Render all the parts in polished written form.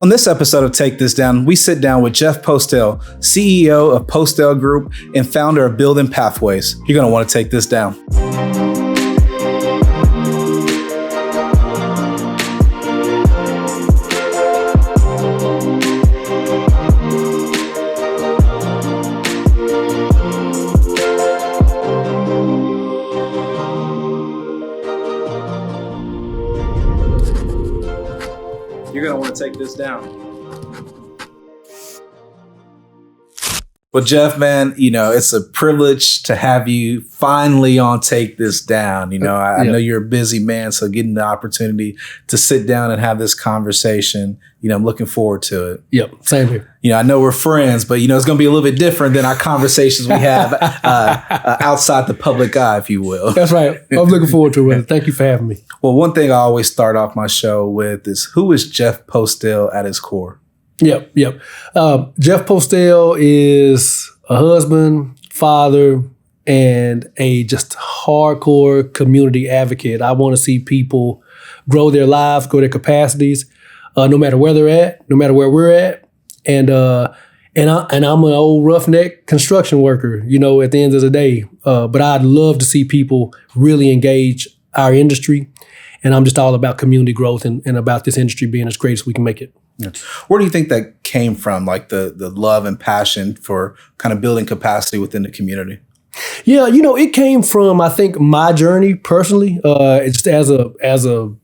On this episode of Take This Down, we sit down with Jeff Postell, CEO of Postell Group and founder of Building Pathways. You're going to want to take this down. You're going to want to take this down. Well, Jeff, man, it's a privilege to have you finally on Take This Down. I know you're a busy man, so getting the opportunity to sit down and have this conversation, I'm looking forward to it. Yep, same here. I know we're friends, but, it's going to be a little bit different than our conversations we have outside the public eye, if you will. That's right. I'm looking forward to it. Thank you for having me. Well, one thing I always start off my show with is, who is Jeff Postell at his core? Yep. Jeff Postell is a husband, father, and a just hardcore community advocate. I want to see people grow their lives, grow their capacities, no matter where they're at, no matter where we're at. And I'm an old roughneck construction worker, at the end of the day. But I'd love to see people really engage our industry. And I'm just all about community growth and about this industry being as great as we can make it. Yeah. Where do you think that came from, like the love and passion for kind of building capacity within the community? Yeah, it came from, I think, my journey personally. Just as a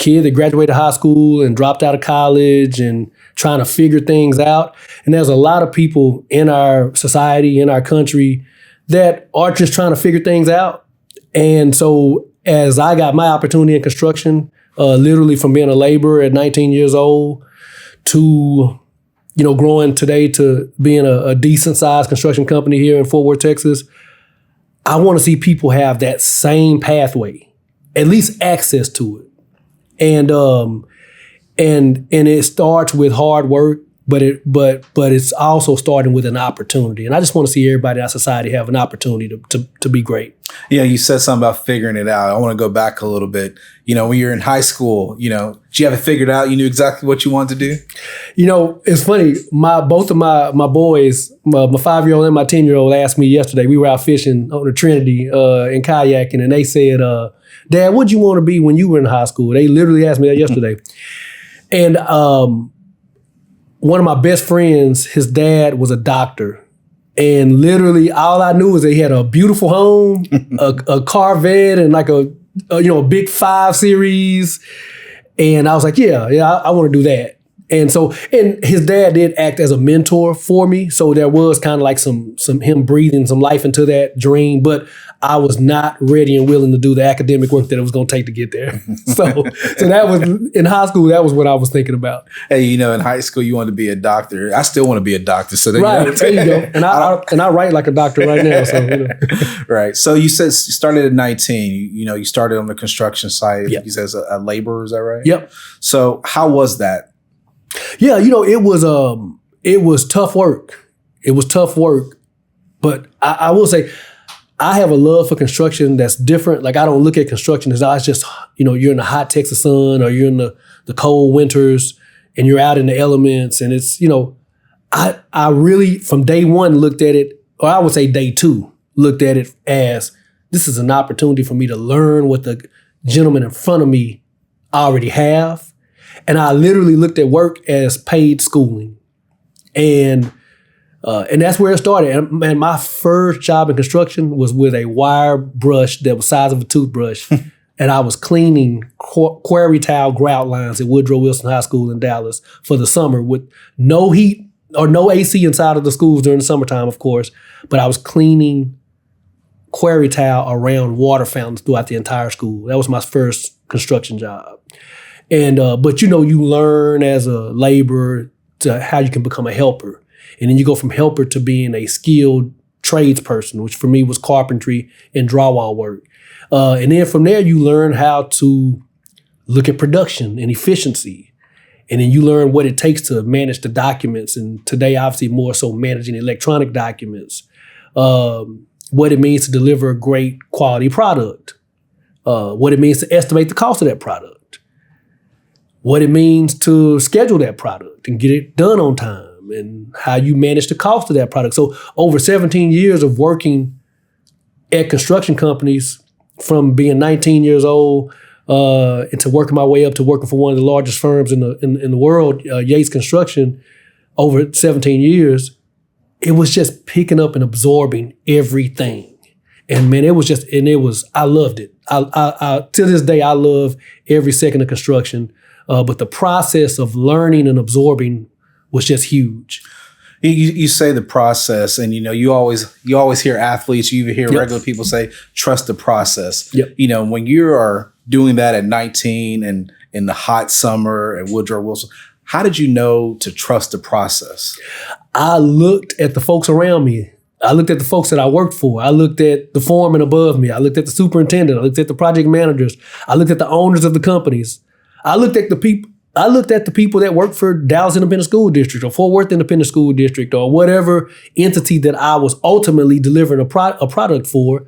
kid that graduated high school and dropped out of college and trying to figure things out. And there's a lot of people in our society, in our country, that are just trying to figure things out. And so as I got my opportunity in construction, literally from being a laborer at 19 years old to, growing today to being a decent sized construction company here in Fort Worth, Texas, I want to see people have that same pathway, at least access to it. And it starts with hard work, but it's also starting with an opportunity. And I just want to see everybody in our society have an opportunity to be great. Yeah, you said something about figuring it out. I want to go back a little bit. When you're in high school, did you have it figured out? You knew exactly what you wanted to do? It's funny. Both of my boys, my 5-year-old and my 10-year-old, asked me yesterday. We were out fishing on the Trinity in kayaking, and they said, "Dad, what'd you want to be when you were in high school?" They literally asked me that yesterday. And one of my best friends, his dad was a doctor. And literally all I knew was that he had a beautiful home, a Corvette, and like a big 5 Series. And I was like, yeah, I want to do that. And his dad did act as a mentor for me. So there was kind of like some him breathing some life into that dream, but I was not ready and willing to do the academic work that it was going to take to get there. So that was, in high school, that was what I was thinking about. Hey, in high school, you wanted to be a doctor. I still want to be a doctor. So there you go. And I write like a doctor right now. So, Right. So you said you started at 19. You started on the construction site. Yep. You said as a laborer, is that right? Yep. So how was that? Yeah, it was tough work. It was tough work. But I will say, I have a love for construction that's different. Like, I don't look at construction as it's just, you're in the hot Texas sun or you're in the cold winters and you're out in the elements. And it's, I really, from day one, looked at it, or I would say day 2, looked at it as, this is an opportunity for me to learn what the gentleman in front of me already have. And I literally looked at work as paid schooling. And that's where it started. And man, my first job in construction was with a wire brush that was the size of a toothbrush. And I was cleaning quarry tile grout lines at Woodrow Wilson High School in Dallas for the summer with no heat or no AC inside of the schools during the summertime, of course. But I was cleaning quarry tile around water fountains throughout the entire school. That was my first construction job. And but you learn as a laborer to how you can become a helper. And then you go from helper to being a skilled tradesperson, which for me was carpentry and drywall work. And then from there, you learn how to look at production and efficiency. And then you learn what it takes to manage the documents. And today, obviously, more so managing electronic documents. What it means to deliver a great quality product. What it means to estimate the cost of that product. what it means to schedule that product and get it done on time, and how you manage the cost of that product. So over 17 years of working at construction companies, from being 19 years old into working my way up to working for one of the largest firms in the world, Yates Construction, over 17 years, it was just picking up and absorbing everything. And man, I loved it. I to this day, I love every second of construction. But the process of learning and absorbing was just huge. You say the process, and you always hear athletes, you even hear regular people say, trust the process. Yep. When you are doing that at 19 and in the hot summer at Woodrow Wilson, how did you know to trust the process? I looked at the folks around me. I looked at the folks that I worked for. I looked at the foreman above me. I looked at the superintendent. I looked at the project managers. I looked at the owners of the companies. I looked at the people that worked for Dallas Independent School District or Fort Worth Independent School District or whatever entity that I was ultimately delivering a product for.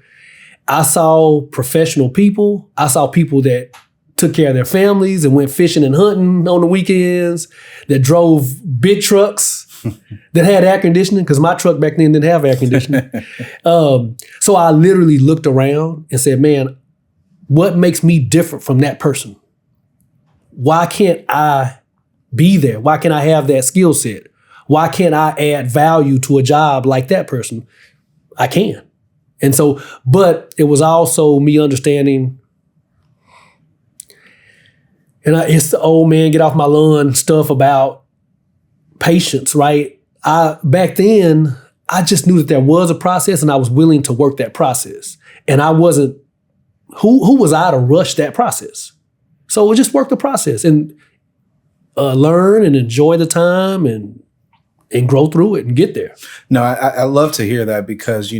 I saw professional people. I saw people that took care of their families and went fishing and hunting on the weekends, that drove big trucks that had air conditioning, because my truck back then didn't have air conditioning. So I literally looked around and said, man, what makes me different from that person? Why can't I be there? Why can't I have that skill set? Why can't I add value to a job like that person? I can. And so, but it was also me understanding, and it's the old man get off my lawn stuff about patience, right? Back then, I just knew that there was a process, and I was willing to work that process. And I wasn't, who was I to rush that process? So we'll just work the process and learn and enjoy the time and grow through it and get there. No, I love to hear that, because,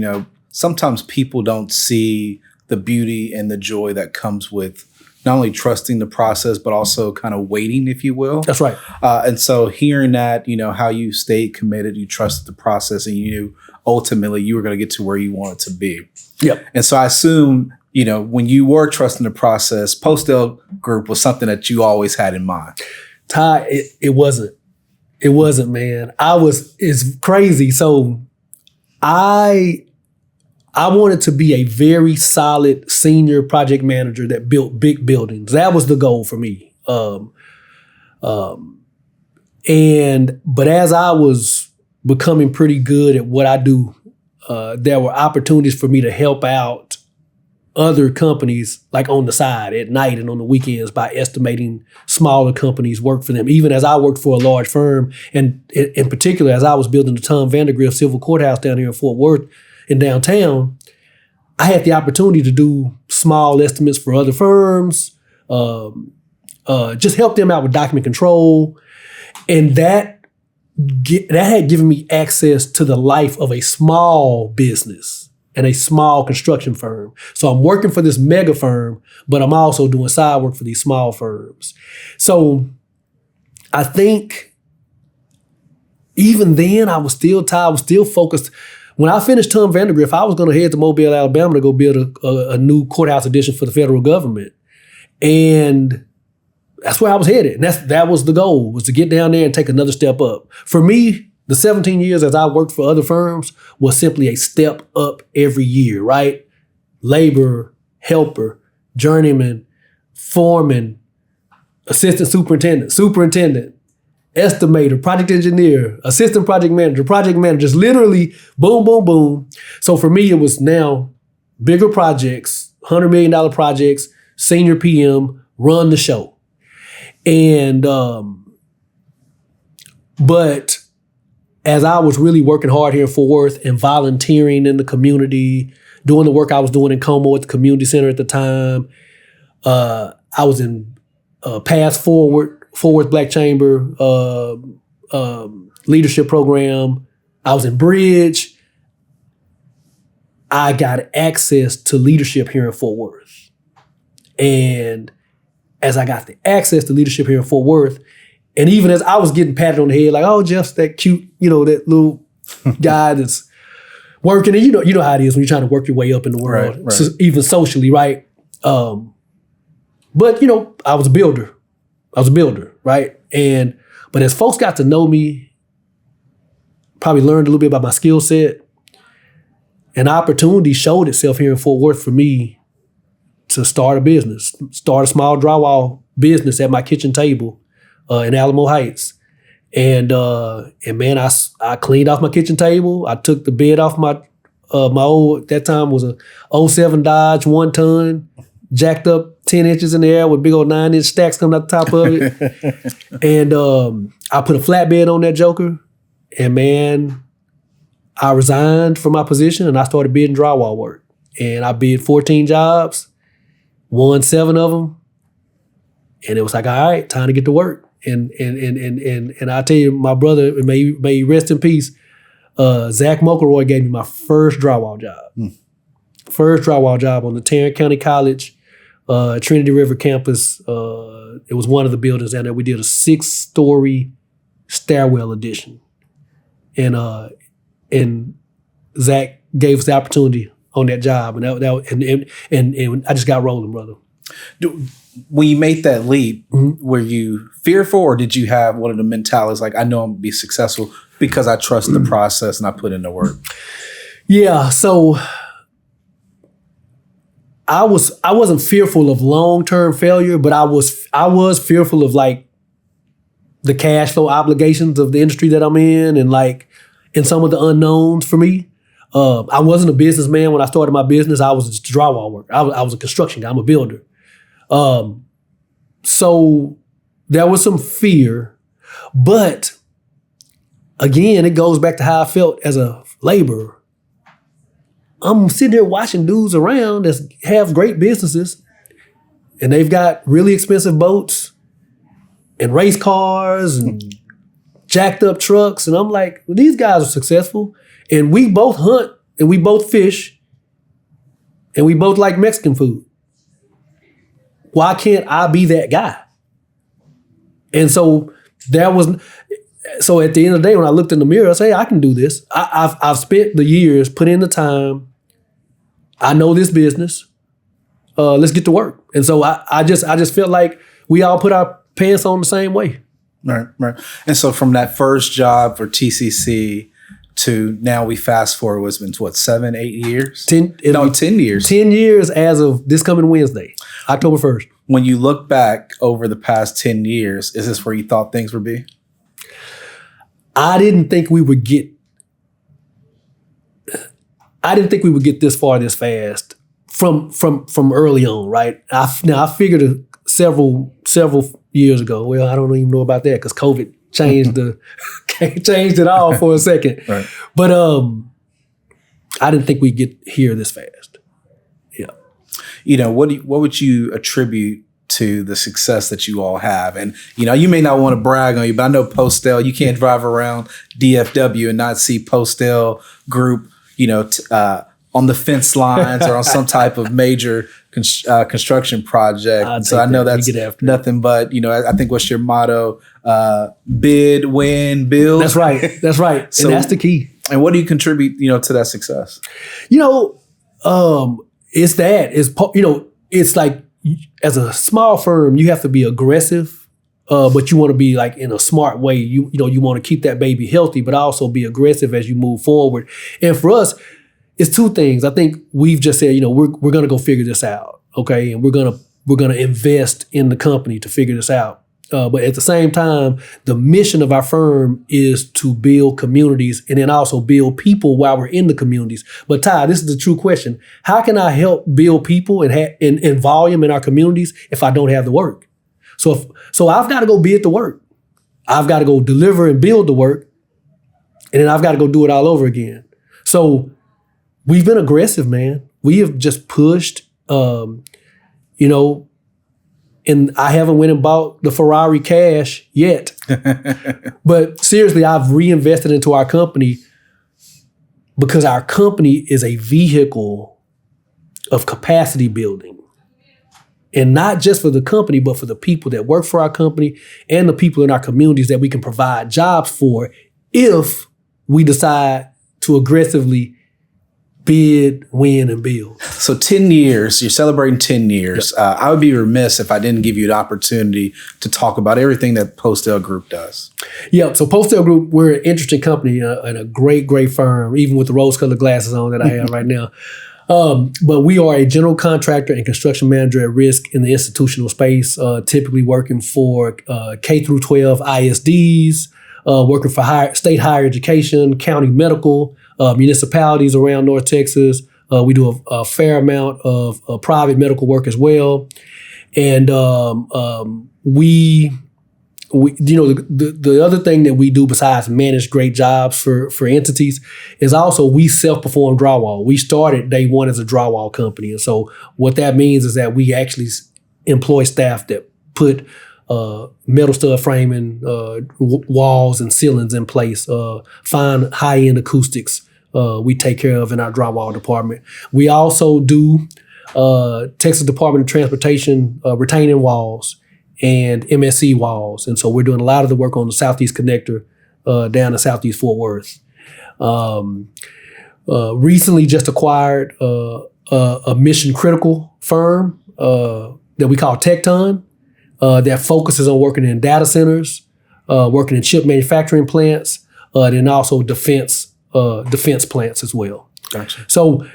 sometimes people don't see the beauty and the joy that comes with not only trusting the process, but also kind of waiting, if you will. That's right. And so hearing that, how you stayed committed, you trusted the process, and you knew ultimately you were going to get to where you wanted to be. Yep. And so I assume, when you were trusting the process, Postell Group was something that you always had in mind. Ty, it wasn't. It wasn't, man. It's crazy. So I wanted to be a very solid senior project manager that built big buildings. That was the goal for me. But as I was becoming pretty good at what I do, there were opportunities for me to help out other companies, like on the side at night and on the weekends, by estimating smaller companies, work for them. Even as I worked for a large firm, and in particular, as I was building the Tom Vandergriff Civil Courthouse down here in Fort Worth in downtown, I had the opportunity to do small estimates for other firms, just help them out with document control. And that had given me access to the life of a small business and a small construction firm. So I'm working for this mega firm, but I'm also doing side work for these small firms. So I think even then I was still tired, I was still focused. When I finished Tom Vandergriff, I was going to head to Mobile, Alabama to go build a new courthouse addition for the federal government. And that's where I was headed. And that was the goal, was to get down there and take another step up. For me, the 17 years as I worked for other firms was simply a step up every year, right? Laborer, helper, journeyman, foreman, assistant superintendent, estimator, project engineer, assistant project managers, literally boom, boom, boom. So for me, it was now bigger projects, $100 million projects, senior PM, run the show. And, but as I was really working hard here in Fort Worth and volunteering in the community, doing the work I was doing in Como at the community center at the time, I was in Path Forward, Fort Worth Black Chamber leadership program. I was in Bridge. I got access to leadership here in Fort Worth. And as I got the access to leadership here in Fort Worth, and even as I was getting patted on the head, like, oh, Jeff's that cute, that little guy that's working. And you know how it is when you're trying to work your way up in the world, right. Even socially, right? But, I was a builder. I was a builder, right? But as folks got to know me, probably learned a little bit about my skill set, an opportunity showed itself here in Fort Worth for me to start a business, start a small drywall business at my kitchen table in Alamo Heights. And man, I cleaned off my kitchen table. I took the bed off my old, at that time was a 07 Dodge 1 ton, jacked up 10 inches in the air with big old 9-inch stacks coming out the top of it. And I put a flatbed on that joker. And man, I resigned from my position and I started bidding drywall work. And I bid 14 jobs, won 7 of them. And it was like, all right, time to get to work. And I tell you, my brother, may he rest in peace, Zach Mokelroy gave me my first drywall job. First drywall job on the Tarrant County College, Trinity River campus. It was one of the buildings down there. We did a 6-story stairwell addition. And Zach gave us the opportunity on that job. And I just got rolling, brother. When you made that leap, were you fearful, or did you have one of the mentalities like, I know I'm gonna be successful because I trust the process and I put in the work? Yeah, so I wasn't fearful of long-term failure, but I was fearful of like the cash flow obligations of the industry that I'm in, and like in some of the unknowns for me. I wasn't a businessman when I started my business. I was just a drywall worker. I was a construction guy. I'm a builder. So there was some fear, but again, it goes back to how I felt as a laborer. I'm sitting here watching dudes around that have great businesses and they've got really expensive boats and race cars and jacked up trucks. And I'm like, well, these guys are successful and we both hunt and we both fish and we both like Mexican food. Why can't I be that guy? And so at the end of the day, when I looked in the mirror, I say, I can do this. I've spent the years, put in the time. I know this business. Let's get to work. And so I just felt like we all put our pants on the same way. Right. And so from that first job for TCC to now, we fast forward, it's been what, 7, 8 years? 10 years. 10 years as of this coming Wednesday, October 1st. When you look back over the past 10 years, is this where you thought things would be? I didn't think we would get this far this fast from early on, right? I figured several years ago. Well, I don't even know about that because COVID changed it all for a second. Right. But I didn't think we'd get here this fast. Yeah. You know, what would you attribute to the success that you all have? And, you know, you may not want to brag on you, but I know Postell, you can't drive around DFW and not see Postell Group, you know, on the fence lines or on some type of major construction project. So I know that's nothing but, you know, I think what's your motto? Bid, win, build. That's right. So, and that's the key. And what do you contribute, you know, to that success? You know, it's like as a small firm, you have to be aggressive, but you want to be like in a smart way. You want to keep that baby healthy, but also be aggressive as you move forward. And for us, it's 2 things. I think we've just said, you know, we're going to go figure this out, okay? And we're going to invest in the company to figure this out. But at the same time, the mission of our firm is to build communities and then also build people while we're in the communities. But Ty, this is the true question. How can I help build people and volume in our communities if I don't have the work? So I've got to go bid the work. I've got to go deliver and build the work. And then I've got to go do it all over again. So we've been aggressive, man. We have just pushed, you know, and I haven't went and bought the Ferrari cash yet. But seriously, I've reinvested into our company because our company is a vehicle of capacity building. And not just for the company, but for the people that work for our company and the people in our communities that we can provide jobs for if we decide to aggressively bid, win, and build. So 10 years, you're celebrating 10 years. Yep. I would be remiss if I didn't give you the opportunity to talk about everything that Postell Group does. Yeah, so Postell Group, we're an interesting company and a great, great firm, even with the rose-colored glasses on that I have right now. But we are a general contractor and construction manager at risk in the institutional space, typically working for K through 12 ISDs, working for state higher education, county medical, municipalities around North Texas. We do a fair amount of private medical work as well. And we the other thing that we do besides manage great jobs for entities is also we self-perform drywall. We started day one as a drywall company. And so what that means is that we actually employ staff that put metal stud framing, walls and ceilings in place, fine high-end acoustics we take care of in our drywall department. We also do Texas Department of Transportation retaining walls and MSC walls. And so we're doing a lot of the work on the Southeast Connector down in Southeast Fort Worth. Recently just acquired a mission critical firm that we call Tecton that focuses on working in data centers, working in chip manufacturing plants, and also defense plants as well. Gotcha. So,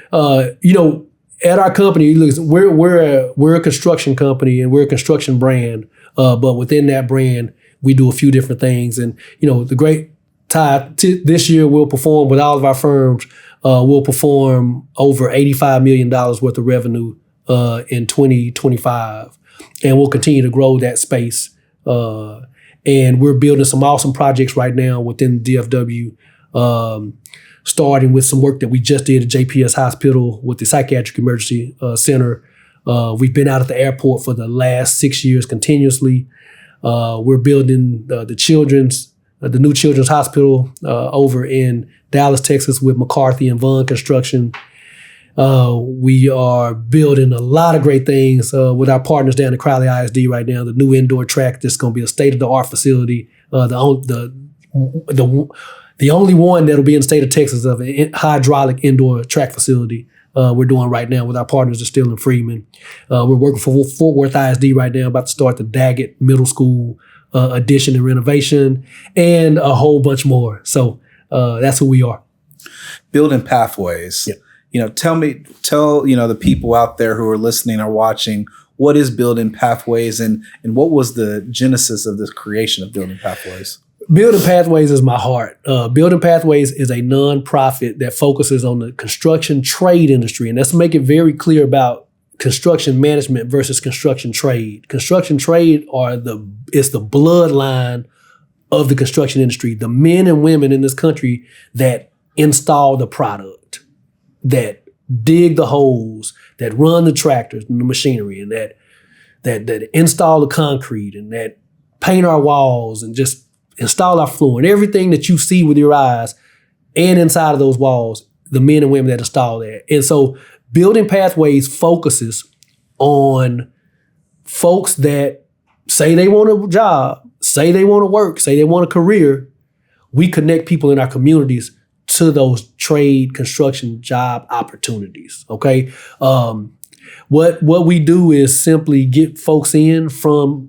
at our company, we're a construction company and we're a construction brand, but within that brand, we do a few different things. And the great tie this year, we'll perform with all of our firms. We'll perform over $85 million worth of revenue in 2025, and we'll continue to grow that space. And we're building some awesome projects right now within the DFW. Starting with some work that we just did at JPS Hospital with the Psychiatric Emergency Center. We've been out at the airport for the last 6 years continuously. We're building the new children's hospital over in Dallas, Texas with McCarthy and Vaughn Construction. We are building a lot of great things with our partners down at Crowley ISD right now. The new indoor track that's going to be a state-of-the-art facility. The only one that'll be in the state of Texas of a hydraulic indoor track facility we're doing right now with our partners at Still and Freeman. We're working for Fort Worth ISD right now, about to start the Daggett Middle School addition and renovation, and a whole bunch more. So that's who we are. Building pathways. Yep. Tell the people out there who are listening or watching, what is Building Pathways and what was the genesis of this creation of Building Pathways? Building Pathways is my heart. Building Pathways is a nonprofit that focuses on the construction trade industry. And let's make it very clear about construction management versus construction trade. Construction trade it's the bloodline of the construction industry. The men and women in this country that install the product, that dig the holes, that run the tractors and the machinery, and that install the concrete, and that paint our walls and just install our floor, and everything that you see with your eyes and inside of those walls, the men and women that install that. And so Building Pathways focuses on folks that say they want a job, say they want to work, say they want a career. We connect people in our communities to those trade construction job opportunities, okay? What we do is simply get folks in from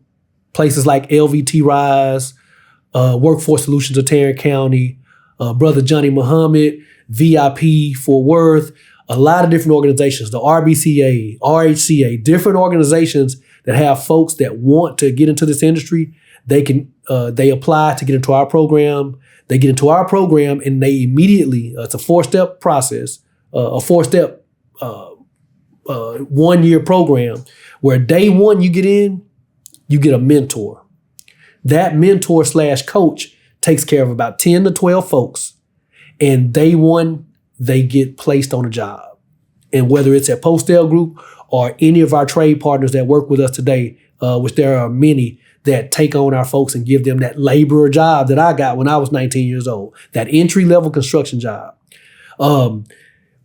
places like LVT Rise, Workforce Solutions of Tarrant County, Brother Johnny Muhammad, VIP Fort Worth, a lot of different organizations, the RBCA, RHCA, different organizations that have folks that want to get into this industry. They apply to get into our program. They get into our program and they immediately, it's a 4-step process, a 4-step 1-year program where day one you get in, you get a mentor. That mentor / coach takes care of about 10 to 12 folks. And day one, they get placed on a job. And whether it's at Postell Group or any of our trade partners that work with us today, which there are many that take on our folks and give them that laborer job that I got when I was 19 years old, that entry-level construction job.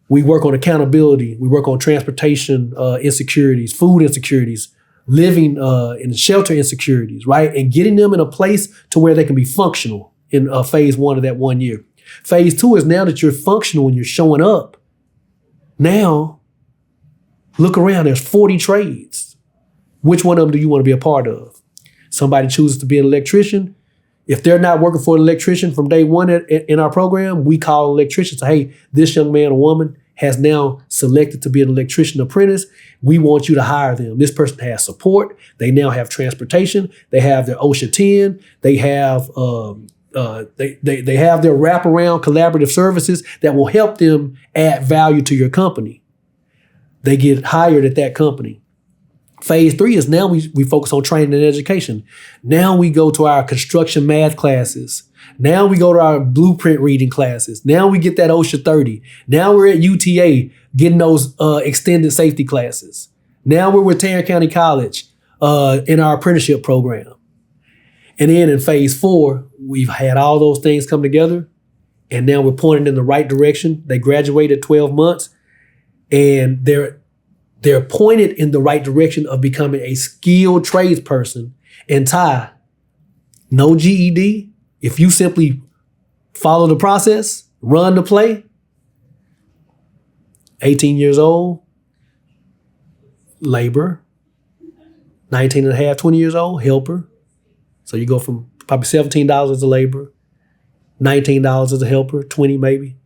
We work on accountability. We work on transportation insecurities, food insecurities, living in shelter insecurities, right? And getting them in a place to where they can be functional in phase 1 of that 1 year. Phase 2 is now that you're functional and you're showing up, Now, look around, there's 40 trades. Which one of them do you want to be a part of? Somebody chooses to be an electrician. If they're not working for an electrician from day one in our program, we call an electrician, say, hey, this young man or woman has now selected to be an electrician apprentice. We want you to hire them. This person has support. They now have transportation. They have their OSHA 10. They have they have their wraparound collaborative services that will help them add value to your company. They get hired at that company. Phase 3 is now we focus on training and education. Now we go to our construction math classes. Now we go to our blueprint reading classes. Now we get that OSHA 30. Now we're at UTA getting those extended safety classes. Now we're with Tarrant County College in our apprenticeship program. And then in phase 4, we've had all those things come together, and now we're pointing in the right direction. They graduate at 12 months, and they're pointed in the right direction of becoming a skilled tradesperson. And Ty, no GED, if you simply follow the process, run the play, 18 years old, labor, 19 and a half, 20 years old, helper. So you go from probably $17 as a laborer, $19 as a helper, 20 maybe.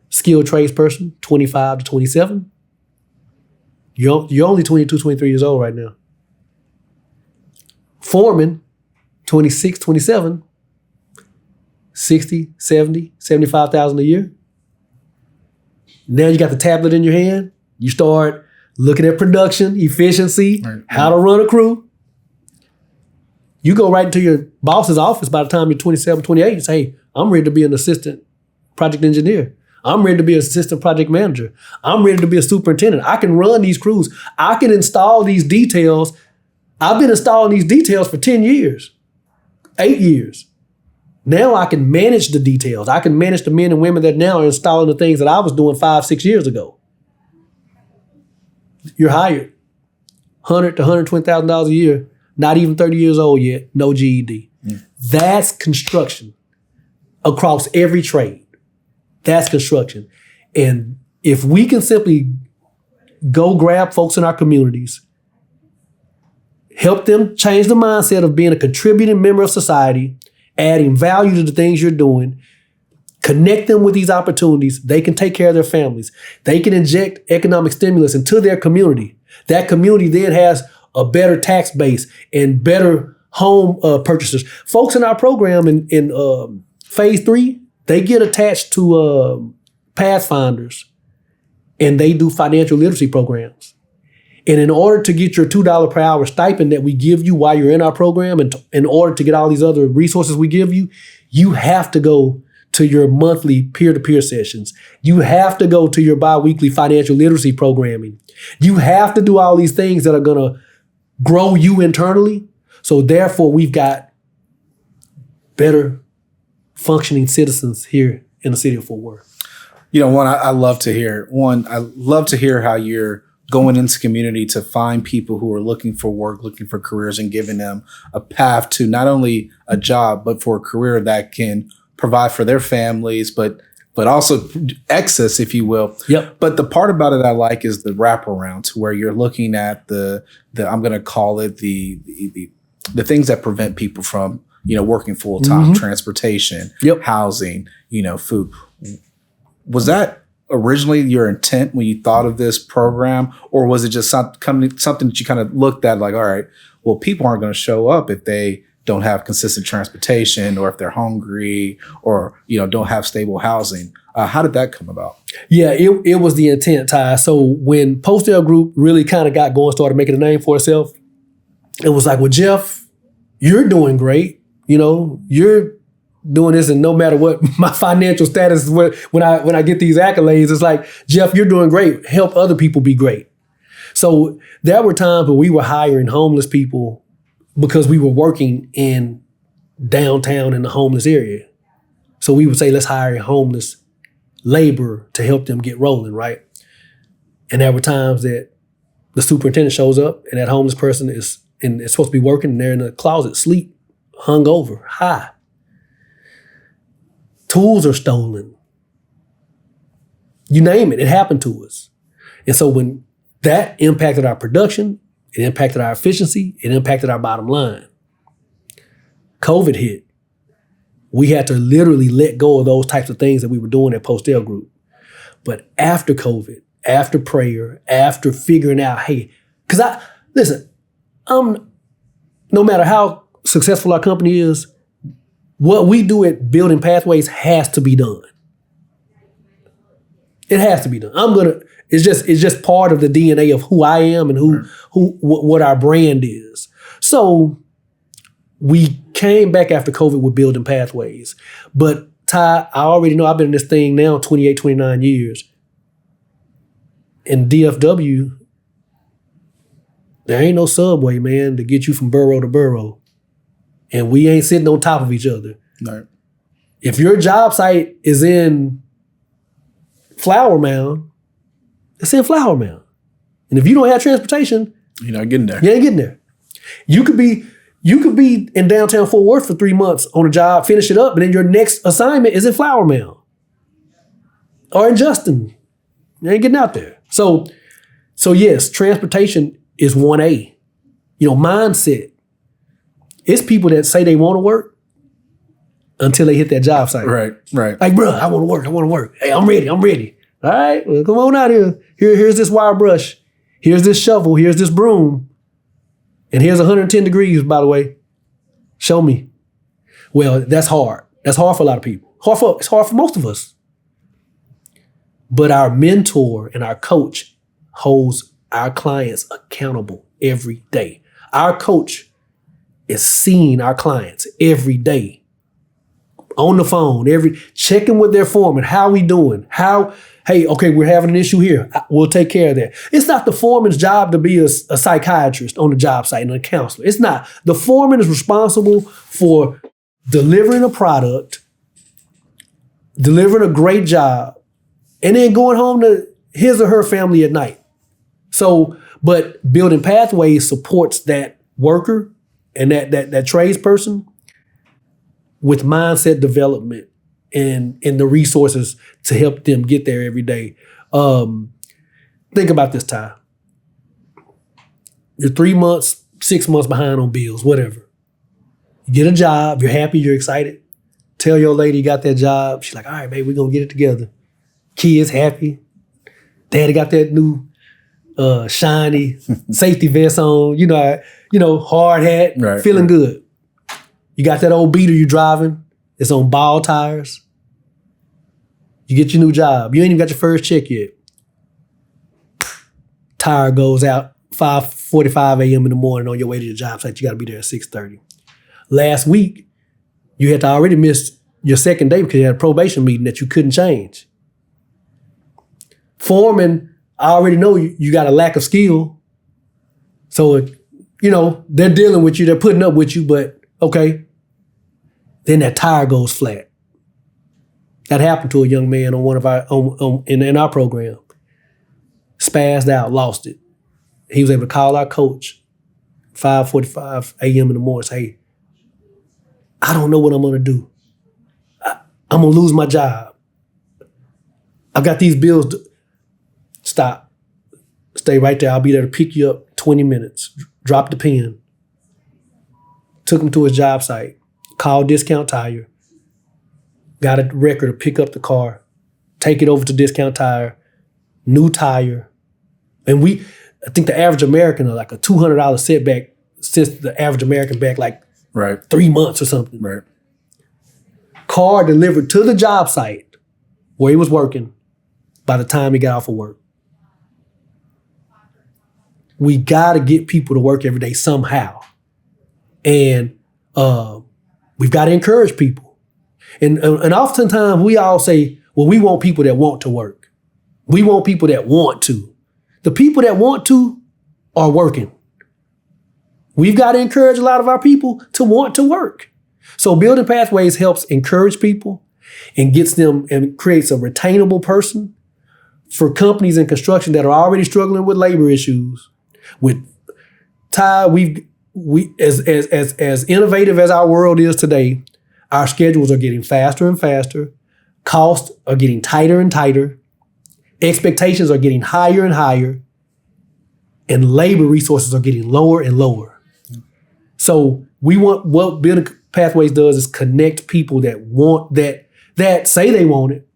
Skilled tradesperson, 25 to 27. You're only 22, 23 years old right now. Foreman, 26, 27, 60, 70, 75,000 a year. Now you got the tablet in your hand. You start looking at production, efficiency, how to run a crew. You go right into your boss's office by the time you're 27, 28, you say, hey, I'm ready to be an assistant project engineer. I'm ready to be an assistant project manager. I'm ready to be a superintendent. I can run these crews. I can install these details. I've been installing these details for 10 years, 8 years. Now I can manage the details. I can manage the men and women that now are installing the things that I was doing 5, 6 years ago. You're hired. $100,000 to $120,000 a year, not even 30 years old yet, no GED. That's construction across every trade. That's construction. And if we can simply go grab folks in our communities, help them change the mindset of being a contributing member of society, adding value to the things you're doing, connect them with these opportunities, they can take care of their families. They can inject economic stimulus into their community. That community then has a better tax base and better home purchasers. Folks in our program in phase 3, they get attached to Pathfinders, and they do financial literacy programs. And in order to get your $2 per hour stipend that we give you while you're in our program, and in order to get all these other resources we give you, you have to go to your monthly peer-to-peer sessions. You have to go to your biweekly financial literacy programming. You have to do all these things that are going to grow you internally. So therefore, we've got better functioning citizens here in the city of Fort Worth. You know, I love to hear how you're going into community to find people who are looking for work, looking for careers, and giving them a path to not only a job, but for a career that can provide for their families, but also excess, if you will. Yep. But the part about it I like is the wraparound, to where you're looking at the I'm going to call it the things that prevent people from, working full time, transportation, housing, food. Was that originally your intent when you thought of this program, or was it just something that you kind of looked at like, all right, well, people aren't going to show up if they don't have consistent transportation, or if they're hungry, or don't have stable housing? How did that come about? Yeah, it was the intent, Ty. So when Postell Group really kind of got going, started making a name for itself, it was like, well, Jeff, you're doing great. You're doing this, and no matter what my financial status is, when I get these accolades, it's like, Jeff, you're doing great. Help other people be great. So there were times when we were hiring homeless people because we were working in downtown in the homeless area. So we would say, let's hire a homeless laborer to help them get rolling, right? And there were times that the superintendent shows up and that homeless person is supposed to be working, and they're in a closet, asleep, hungover, high. Tools are stolen. You name it, it happened to us. And so when that impacted our production, it impacted our efficiency, it impacted our bottom line. COVID hit. We had to literally let go of those types of things that we were doing at Postell Group. But after COVID, after prayer, after figuring out, hey, because no matter how successful our company is, what we do at Building Pathways has to be done. It has to be done. It's just part of the DNA of who I am and what our brand is. So we came back after COVID with Building Pathways. But Ty, I already know I've been in this thing now 28, 29 years. In DFW, there ain't no subway, man, to get you from borough to borough. And we ain't sitting on top of each other. No. If your job site is in Flower Mound, it's in Flower Mound. And if you don't have transportation, you're not getting there. You ain't getting there. You could be in downtown Fort Worth for 3 months on a job, finish it up, and then your next assignment is in Flower Mound or in Justin. You ain't getting out there. So yes, transportation is 1A. Mindset. It's people that say they want to work until they hit that job site. Right. Like, bro, I want to work. Hey, I'm ready. All right, well, come on out here. Here's this wire brush. Here's this shovel. Here's this broom. And here's 110 degrees, by the way. Show me. Well, that's hard. That's hard for a lot of people. It's hard for most of us. But our mentor and our coach holds our clients accountable every day. Our coach is seeing our clients every day on the phone, checking with their foreman. How we doing? Hey, okay, we're having an issue here. We'll take care of that. It's not the foreman's job to be a psychiatrist on the job site and a counselor. It's not. The foreman is responsible for delivering a product, delivering a great job, and then going home to his or her family at night. So, but Building Pathways supports that worker and that tradesperson with mindset development and the resources to help them get there every day. Think about this, Ty. You're 3 months, 6 months behind on bills, whatever. You get a job, you're happy, you're excited. Tell your lady you got that job. She's like, all right, babe, we're going to get it together. Kids happy. Daddy got that new shiny safety vest on, hard hat, right, feeling good. You got that old beater you driving. It's on ball tires. You get your new job. You ain't even got your first check yet. Tire goes out 5:45 a.m. in the morning on your way to your job site. You got to be there at 6:30. Last week, you had to already miss your second day because you had a probation meeting that you couldn't change. Foreman, I already know you got a lack of skill. So, they're dealing with you. They're putting up with you, but okay. Then that tire goes flat. That happened to a young man on one of our in our program. Spazzed out, lost it. He was able to call our coach 5:45 a.m. in the morning. Say, hey, I don't know what I'm gonna do. I'm gonna lose my job. I've got these bills. Stop. Stay right there. I'll be there to pick you up 20 minutes. Drop the pen. Took him to his job site. Called Discount Tire. Got a record to pick up the car. Take it over to Discount Tire. New tire. And I think the average American are like a $200 setback since the average American back like 3 months or something. Right. Car delivered to the job site where he was working by the time he got off of work. We got to get people to work every day somehow. And we've got to encourage people. And oftentimes we all say, well, we want people that want to work. We want people that want to. The people that want to are working. We've got to encourage a lot of our people to want to work. So Building Pathways helps encourage people and gets them and creates a retainable person for companies in construction that are already struggling with labor issues. With Ty, we as innovative as our world is today, our schedules are getting faster and faster. Costs are getting tighter and tighter. expectations are getting higher and higher, and labor resources are getting lower and lower. So what Building Pathways does is connect people that want that say they want it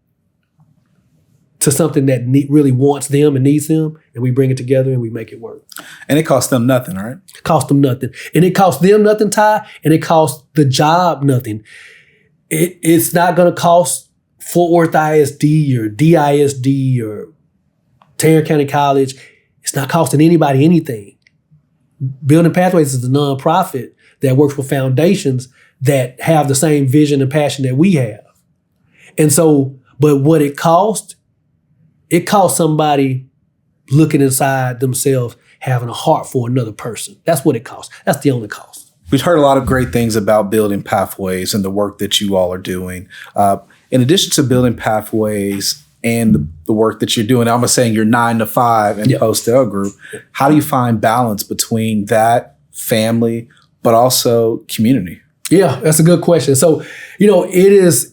to something that really wants them and needs them, and we bring it together and we make it work. And it costs them nothing, right? Cost them nothing. And it costs them nothing, Ty, and it costs the job nothing. It's not going to cost Fort Worth ISD or DISD or Tarrant County College. It's not costing anybody anything. Building Pathways is a nonprofit that works with foundations that have the same vision and passion that we have. And so, but what it costs somebody looking inside themselves, having a heart for another person. That's what it costs. That's the only cost. We've heard a lot of great things about Building Pathways and the work that you all are doing. In addition to Building Pathways and the work that you're doing, I'm saying you're 9 to 5 in Postell Group. How do you find balance between that, family, but also community? Yeah, that's a good question. So, that's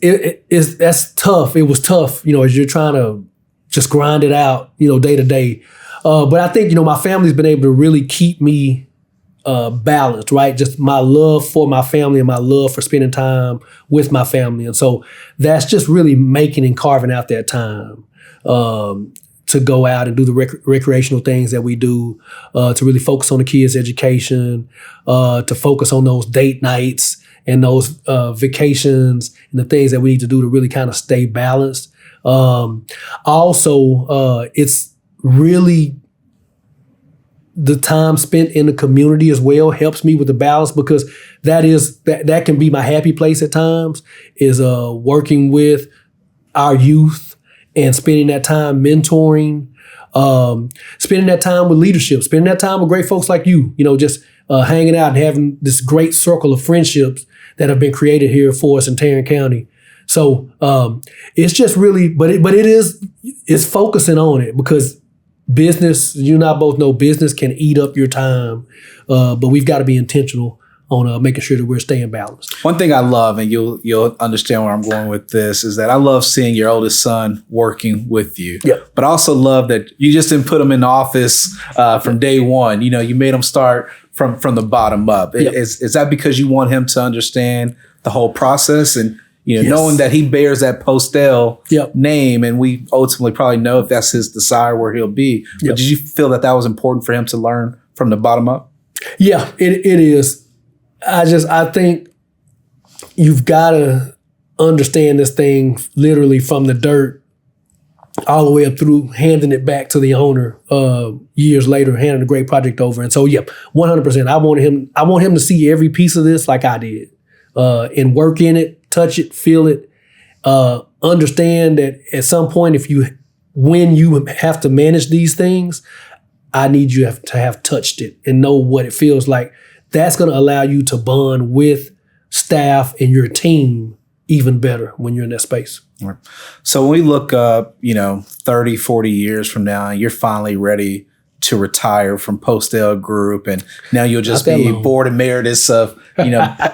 tough. It was tough, as you're trying to just grind it out, day to day. But I think, my family's been able to really keep me balanced, right? Just my love for my family and my love for spending time with my family. And so that's just really making and carving out that time to go out and do the recreational things that we do, to really focus on the kids' education, to focus on those date nights and those vacations and the things that we need to do to really kind of stay balanced. Also, it's really the time spent in the community as well helps me with the balance, because that can be my happy place at times, is working with our youth and spending that time mentoring, spending that time with leadership, spending that time with great folks like you, just hanging out and having this great circle of friendships that have been created here for us in Tarrant County. So it's just really, it's focusing on it, because business, you and I both know business can eat up your time, but we've got to be intentional on making sure that we're staying balanced. One thing I love, and you'll understand where I'm going with this, is that I love seeing your oldest son working with you. Yeah. But I also love that you just didn't put him in the office from day one. You made him start from the bottom up. Yep. Is that because you want him to understand the whole process and knowing that he bears that Postell name, and we ultimately probably know if that's his desire where he'll be. But did you feel that was important for him to learn from the bottom up? Yeah, it is. I think you've got to understand this thing literally from the dirt all the way up through handing it back to the owner years later, handing a great project over. And so, 100%. I want him to see every piece of this like I did, and work in it, touch it, feel it, understand that at some point, when you have to manage these things, I need you to have touched it and know what it feels like. That's going to allow you to bond with staff and your team even better when you're in that space. Right. So when we look up, 30, 40 years from now, and you're finally ready to retire from Postell Group, and now you'll just be board emeritus of,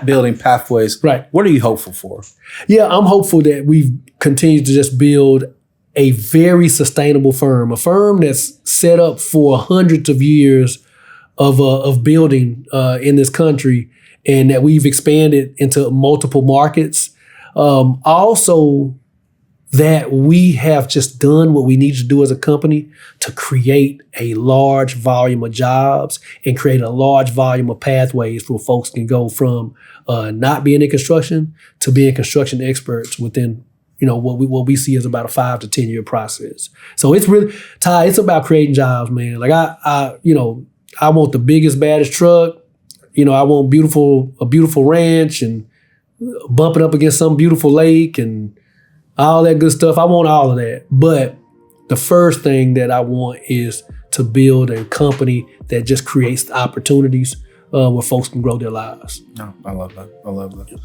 Building Pathways. Right. What are you hopeful for? Yeah, I'm hopeful that we've continued to just build a very sustainable firm, a firm that's set up for hundreds of years of building in this country, and that we've expanded into multiple markets. Also, that we have just done what we need to do as a company to create a large volume of jobs and create a large volume of pathways where folks can go from not being in construction to being construction experts within what we see as about a 5 to 10 year process. So it's really, Ty, it's about creating jobs, man. Like I want the biggest, baddest truck. I want a beautiful ranch and bumping up against some beautiful lake and all that good stuff. I want all of that. But the first thing that I want is to build a company that just creates opportunities where folks can grow their lives. No, I love that.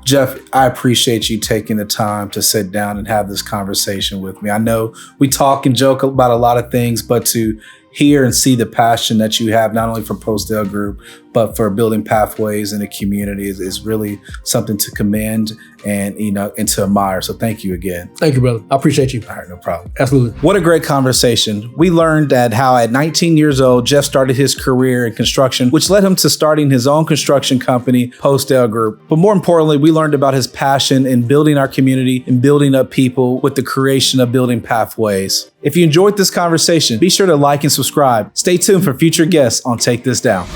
Jeff, I appreciate you taking the time to sit down and have this conversation with me. I know we talk and joke about a lot of things, but to hear and see the passion that you have, not only for Postell Group, but for building pathways in the community is really something to commend and, and to admire. So thank you again. Thank you, brother. I appreciate you. All right, no problem. Absolutely. What a great conversation. We learned that how at 19 years old, Jeff started his career in construction, which led him to starting his own construction company, Postell Group. But more importantly, we learned about his passion in building our community and building up people with the creation of building pathways. If you enjoyed this conversation, be sure to like and subscribe. Stay tuned for future guests on Take This Down.